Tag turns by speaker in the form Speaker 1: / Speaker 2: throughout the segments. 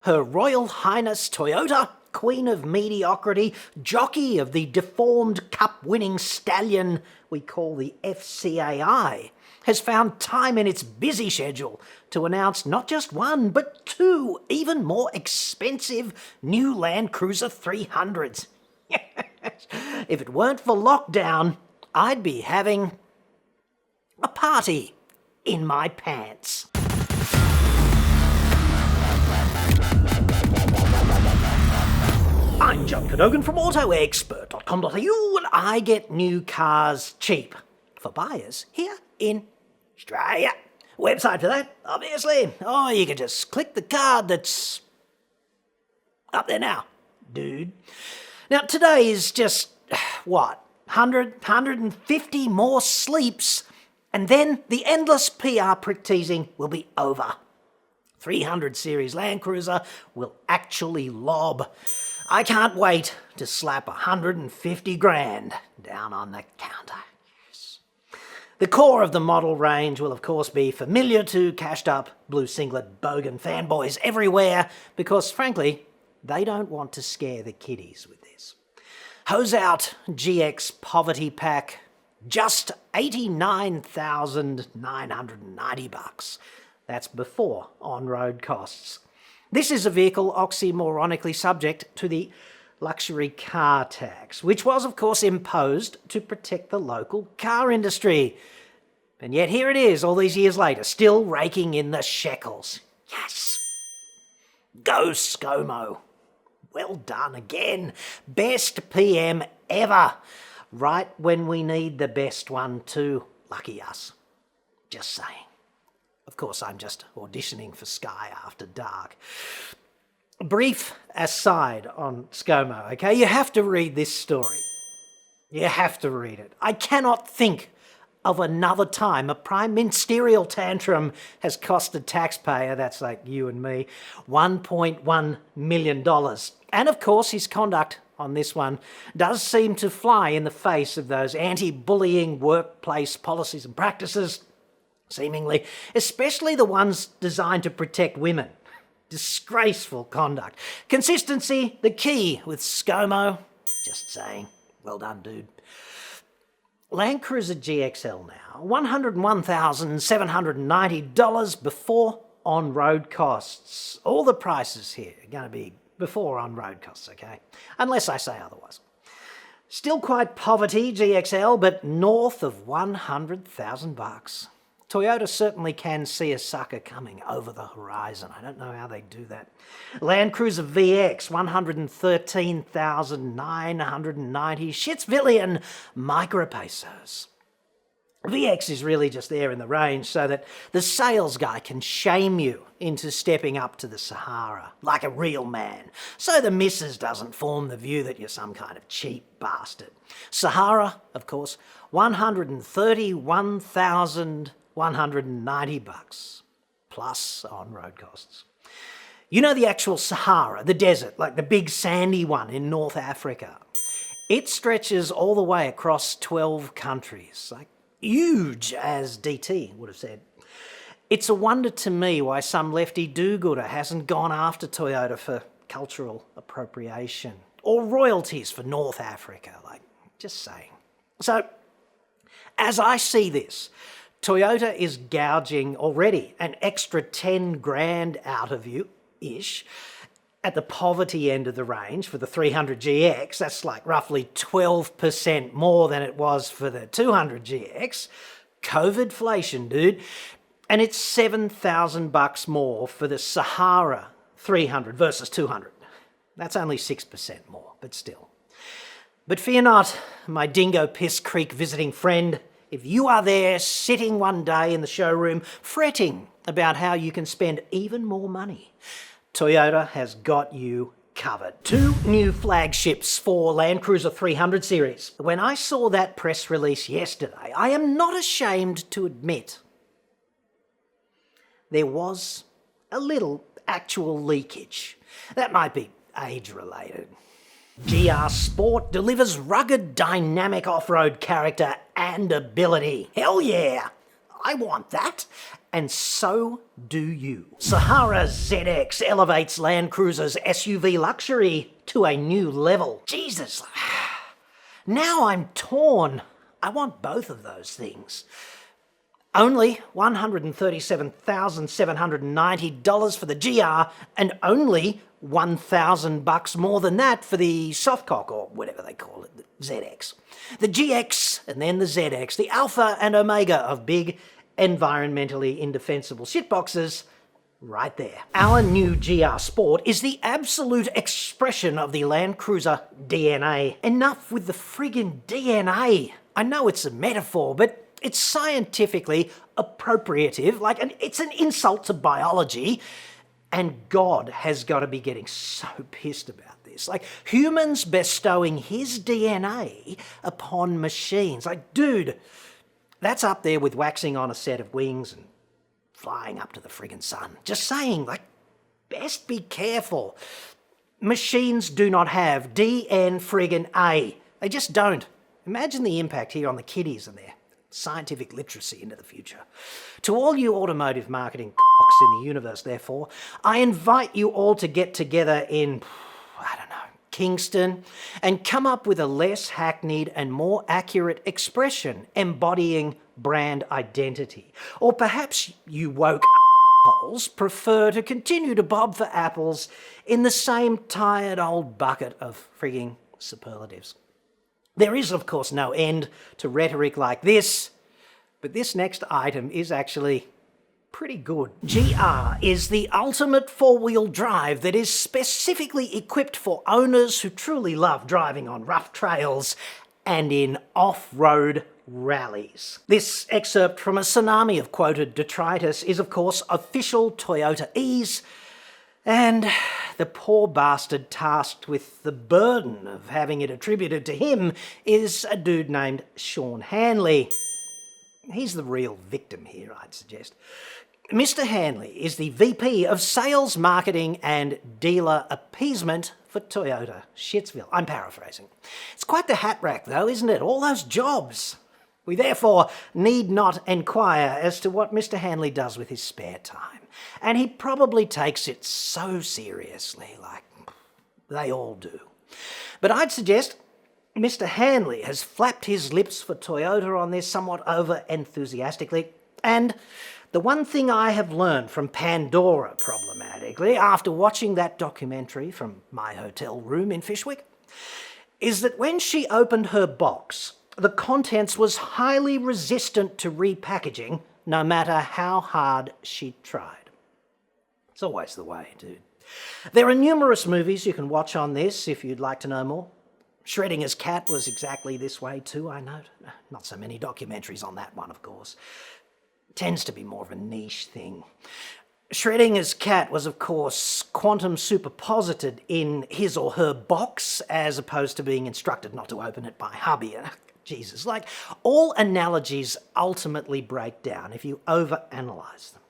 Speaker 1: Her Royal Highness Toyota, Queen of Mediocrity, jockey of the deformed cup-winning stallion we call the FCAI, has found time in its busy schedule to announce not just one, but two even more expensive new Landcruiser 300s. If it weren't for lockdown, I'd be having a party in my pants. I'm John Cadogan from AutoExpert.com.au, and I get new cars cheap for buyers here in Australia. Website for that, obviously. Or you can just click the card that's up there now, dude. Now today is just, 150 more sleeps, and then the endless PR prick teasing will be over. 300 series Landcruiser will actually lob. I can't wait to slap 150 grand down on the counter. Yes. The core of the model range will of course be familiar to cashed up blue singlet bogan fanboys everywhere, because frankly, they don't want to scare the kiddies with this. Hose out GX Poverty Pack, just $89,990. That's before on-road costs. This is a vehicle oxymoronically subject to the luxury car tax, which was of course imposed to protect the local car industry. And yet here it is, all these years later, still raking in the shekels. Yes! Go ScoMo! Well done again. Best PM ever. Right when we need the best one too. Lucky us. Just saying. Of course, I'm just auditioning for Sky After Dark. Brief aside on ScoMo, okay? You have to read this story. You have to read it. I cannot think of another time a prime ministerial tantrum has cost a taxpayer, that's like you and me, $1.1 million. And of course, his conduct on this one does seem to fly in the face of those anti-bullying workplace policies and practices, seemingly, especially the ones designed to protect women. Disgraceful conduct. Consistency, the key with ScoMo. Just saying. Well done, dude. Landcruiser GXL now, $101,790 before on-road costs. All the prices here are going to be before on-road costs, okay? Unless I say otherwise. Still quite poverty, GXL, but north of $100,000. Toyota certainly can see a sucker coming over the horizon. I don't know how they do that. Landcruiser VX, $113,990. Shitsvillian micropesos. VX is really just there in the range so that the sales guy can shame you into stepping up to the Sahara like a real man, so the missus doesn't form the view that you're some kind of cheap bastard. Sahara, of course, $131,190 plus on-road costs. You know the actual Sahara, the desert, like the big sandy one in North Africa. It stretches all the way across 12 countries, like huge, as DT would have said. It's a wonder to me why some lefty do-gooder hasn't gone after Toyota for cultural appropriation or royalties for North Africa, like, just saying. So, as I see this, Toyota is gouging already an extra 10 grand out of you-ish at the poverty end of the range for the 300GX. That's like roughly 12% more than it was for the 200GX. COVIDflation, dude. And it's $7,000 more for the Sahara 300 versus 200. That's only 6% more, but still. But fear not, my Dingo Piss Creek visiting friend. If you are there sitting one day in the showroom fretting about how you can spend even more money, Toyota has got you covered. 2 new flagships for Landcruiser 300 series. When I saw that press release yesterday, I am not ashamed to admit there was a little actual leakage. That might be age-related. GR Sport delivers rugged, dynamic off-road character and ability. Hell yeah! I want that. and so do you. Sahara ZX elevates Landcruiser's SUV luxury to a new level. Jesus, now I'm torn. I want both of those things. Only $137,790 for the GR and only $1,000 more than that for the softcock, or whatever they call it, the ZX. The GX and then the ZX, the alpha and omega of big, environmentally indefensible shitboxes, right there. Our new GR Sport is the absolute expression of the Landcruiser DNA. Enough with the friggin' DNA. I know it's a metaphor, but it's scientifically appropriative, it's an insult to biology, and God has got to be getting so pissed about this. Humans bestowing his DNA upon machines. Dude, that's up there with waxing on a set of wings and flying up to the friggin' sun. Just saying, best be careful. Machines do not have DNA friggin' A. They just don't. Imagine the impact here on the kiddies and their scientific literacy into the future. To all you automotive marketing cocks in the universe, therefore, I invite you all to get together in, Kingston, and come up with a less hackneyed and more accurate expression embodying brand identity. Or perhaps you woke assholes prefer to continue to bob for apples in the same tired old bucket of frigging superlatives. There is, of course, no end to rhetoric like this, but this next item is actually pretty good. GR is the ultimate four-wheel drive that is specifically equipped for owners who truly love driving on rough trails and in off-road rallies. This excerpt from a tsunami of quoted detritus is, of course, official Toyota ease, and the poor bastard tasked with the burden of having it attributed to him is a dude named Sean Hanley. He's the real victim here, I'd suggest. Mr. Hanley is the VP of Sales, Marketing and Dealer Appeasement for Toyota Shitsville. I'm paraphrasing. It's quite the hat rack though, isn't it? All those jobs. We therefore need not enquire as to what Mr. Hanley does with his spare time. And he probably takes it so seriously, like they all do. But I'd suggest Mr. Hanley has flapped his lips for Toyota on this somewhat over-enthusiastically, and the one thing I have learned from Pandora problematically after watching that documentary from my hotel room in Fishwick is that when she opened her box, the contents was highly resistant to repackaging no matter how hard she tried. It's always the way, dude. There are numerous movies you can watch on this if you'd like to know more. Schrodinger's cat was exactly this way too, I note. Not so many documentaries on that one, of course. Tends to be more of a niche thing. Schrodinger's cat was, of course, quantum superposited in his or her box as opposed to being instructed not to open it by hubby. Jesus, all analogies ultimately break down if you overanalyze them.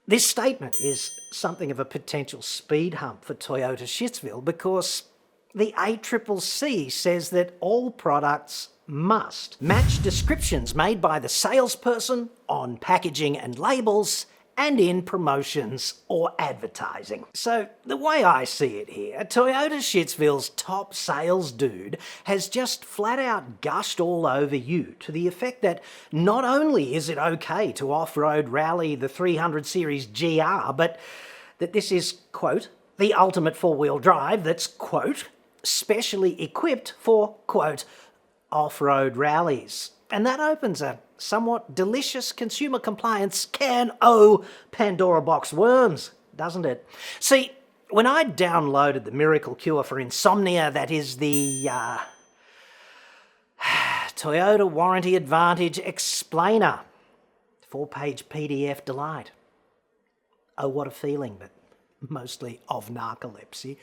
Speaker 1: This statement is something of a potential speed hump for Toyota Shitsville because the ACCC says that all products must match descriptions made by the salesperson on packaging and labels and in promotions or advertising. So the way I see it here, Toyota Shitsville's top sales dude has just flat out gushed all over you to the effect that not only is it okay to off-road rally the 300 series GR, but that this is, quote, the ultimate four-wheel drive that's, quote, specially equipped for, quote, off-road rallies. And that opens a somewhat delicious consumer compliance can-o Pandora box worms, doesn't it? See, when I downloaded the miracle cure for insomnia, that is the Toyota Warranty Advantage Explainer, 4-page PDF delight. Oh, what a feeling, but mostly of narcolepsy.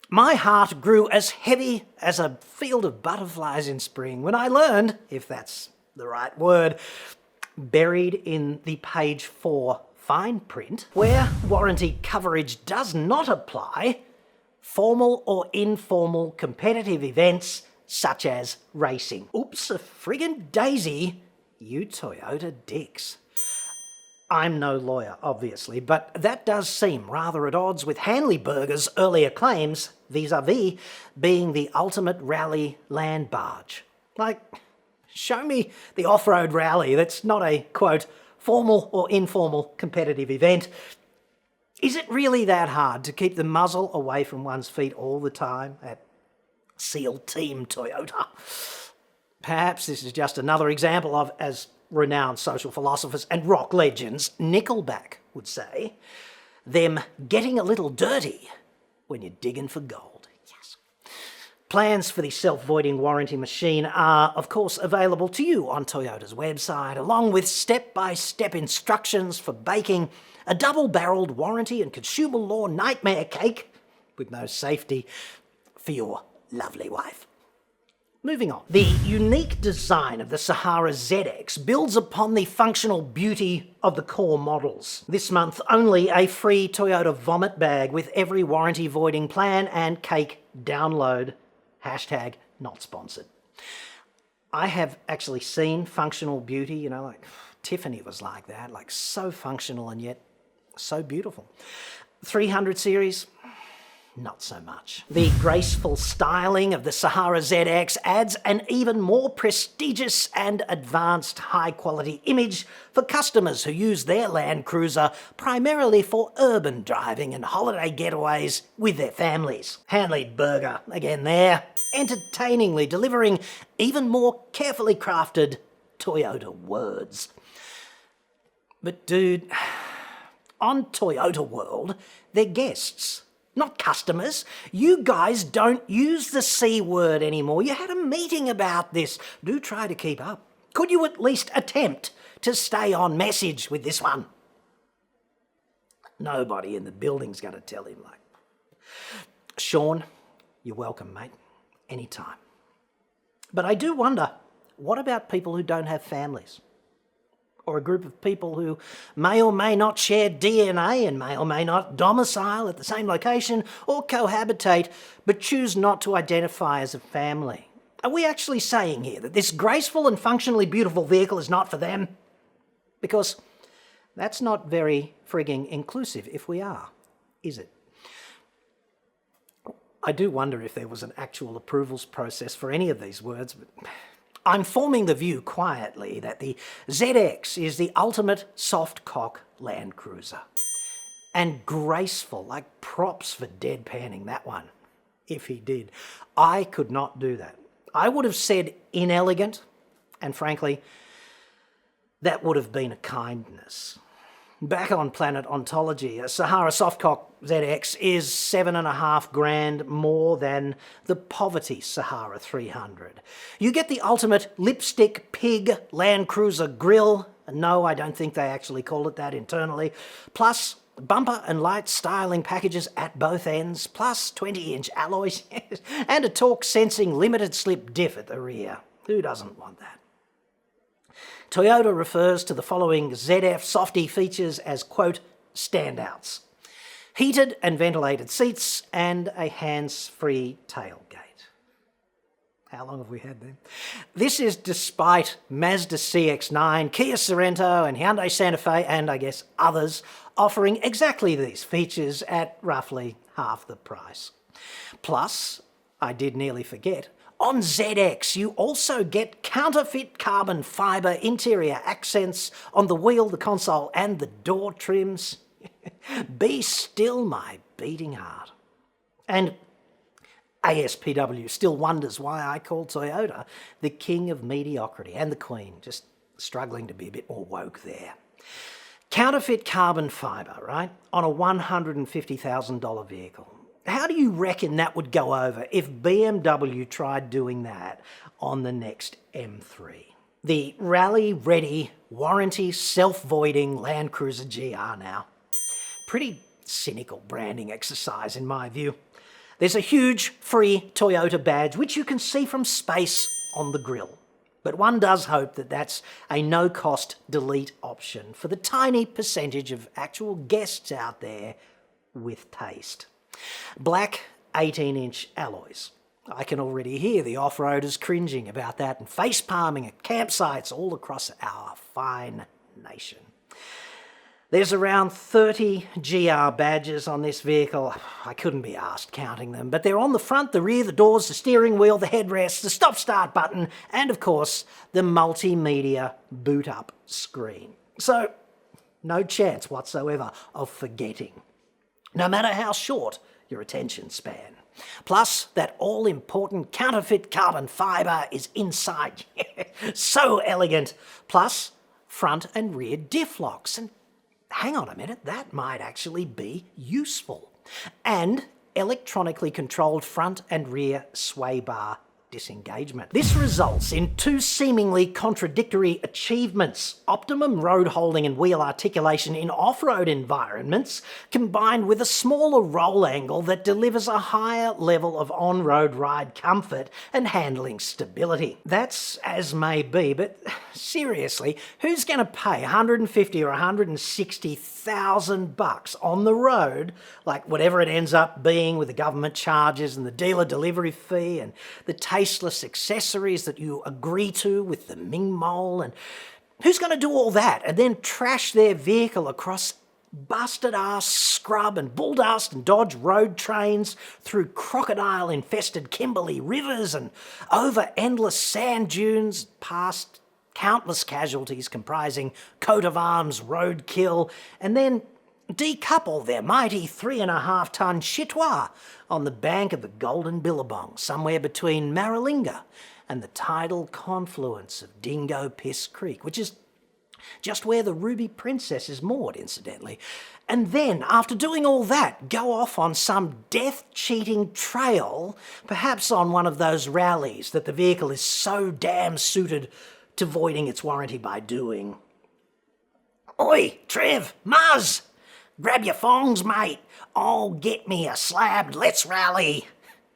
Speaker 1: My heart grew as heavy as a field of butterflies in spring when I learned, if that's the right word, buried in the page 4 fine print, where warranty coverage does not apply, formal or informal competitive events such as racing. Oops, a friggin' daisy, you Toyota dicks. I'm no lawyer, obviously, but that does seem rather at odds with Hanleyberger's earlier claims vis-a-vis being the ultimate rally land barge. Like, show me the off-road rally that's not a, quote, formal or informal competitive event. Is it really that hard to keep the muzzle away from one's feet all the time at SEAL Team Toyota? Perhaps this is just another example of, as renowned social philosophers and rock legends Nickelback would say, them getting a little dirty when you're digging for gold. Yes. Plans for the self-voiding warranty machine are, of course, available to you on Toyota's website, along with step-by-step instructions for baking a double-barreled warranty and consumer law nightmare cake with no safety for your lovely wife. Moving on. The unique design of the Sahara ZX builds upon the functional beauty of the core models. This month, only a free Toyota vomit bag with every warranty voiding plan and cake download. Hashtag not sponsored. I have actually seen functional beauty, you know, like Tiffany was like that, like so functional and yet so beautiful. 300 series, not so much. The graceful styling of the Sahara ZX adds an even more prestigious and advanced high-quality image for customers who use their Landcruiser primarily for urban driving and holiday getaways with their families. Hanleyberger, again there, entertainingly delivering even more carefully crafted Toyota words. But dude, on Toyota World, they're guests, not customers. You guys don't use the C word anymore. You had a meeting about this. Do try to keep up. Could you at least attempt to stay on message with this one? Nobody in the building's going to tell him, like. Sean, you're welcome, mate. Anytime. But I do wonder, what about people who don't have families? Or a group of people who may or may not share DNA and may or may not domicile at the same location or cohabitate, but choose not to identify as a family. Are we actually saying here that this graceful and functionally beautiful vehicle is not for them? Because that's not very frigging inclusive if we are, is it? I do wonder if there was an actual approvals process for any of these words, but I'm forming the view quietly that the ZX is the ultimate soft-cock Landcruiser. And graceful, like props for deadpanning that one, if he did. I could not do that. I would have said inelegant, and frankly, that would have been a kindness. Back on Planet Ontology, a Sahara Softcock ZX is $7.5 grand more than the poverty Sahara 300. You get the ultimate lipstick pig Landcruiser grille. No, I don't think they actually call it that internally. Plus bumper and light styling packages at both ends, plus 20-inch alloys, and a torque-sensing limited slip diff at the rear. Who doesn't want that? Toyota refers to the following ZF softy features as, quote, standouts. Heated and ventilated seats and a hands-free tailgate. How long have we had them? This is despite Mazda CX-9, Kia Sorento and Hyundai Santa Fe and, I guess, others offering exactly these features at roughly half the price. Plus, I did nearly forget, on ZX, you also get counterfeit carbon fibre interior accents on the wheel, the console and the door trims. Be still my beating heart. And ASPW still wonders why I call Toyota the king of mediocrity, and the queen, just struggling to be a bit more woke there. Counterfeit carbon fibre, right, on a $150,000 vehicle. How do you reckon that would go over if BMW tried doing that on the next M3? The rally-ready, warranty, self-voiding Landcruiser GR now. Pretty cynical branding exercise in my view. There's a huge free Toyota badge which you can see from space on the grille. But one does hope that that's a no-cost delete option for the tiny percentage of actual guests out there with taste. Black 18-inch alloys. I can already hear the off-roaders cringing about that and face-palming at campsites all across our fine nation. There's around 30 GR badges on this vehicle. I couldn't be asked counting them, but they're on the front, the rear, the doors, the steering wheel, the headrest, the stop-start button, and of course, the multimedia boot-up screen. So, no chance whatsoever of forgetting, no matter how short your attention span. Plus, that all-important counterfeit carbon fibre is inside. So elegant. Plus, front and rear diff locks. And hang on a minute, that might actually be useful. And electronically controlled front and rear sway bar disengagement. This results in two seemingly contradictory achievements: optimum road holding and wheel articulation in off-road environments, combined with a smaller roll angle that delivers a higher level of on-road ride comfort and handling stability. That's as may be, but seriously, who's going to pay $150,000 or $160,000 on the road, like whatever it ends up being with the government charges and the dealer delivery fee and the tasteless accessories that you agree to with the Ming Mole? And who's going to do all that and then trash their vehicle across busted-ass scrub and bull dust and Dodge road trains, through crocodile-infested Kimberley rivers and over endless sand dunes, past countless casualties comprising coat of arms roadkill, and then decouple their mighty 3.5-ton chitois on the bank of the Golden Billabong, somewhere between Maralinga and the tidal confluence of Dingo Piss Creek, which is just where the Ruby Princess is moored, incidentally. And then, after doing all that, go off on some death-cheating trail, perhaps on one of those rallies that the vehicle is so damn suited to voiding its warranty by doing. Oi, Trev, Muzz! Grab your thongs, mate. Oh, get me a slab, let's rally.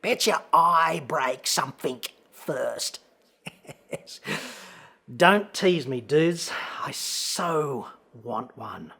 Speaker 1: Betcha I break something first. Don't tease me, dudes. I so want one.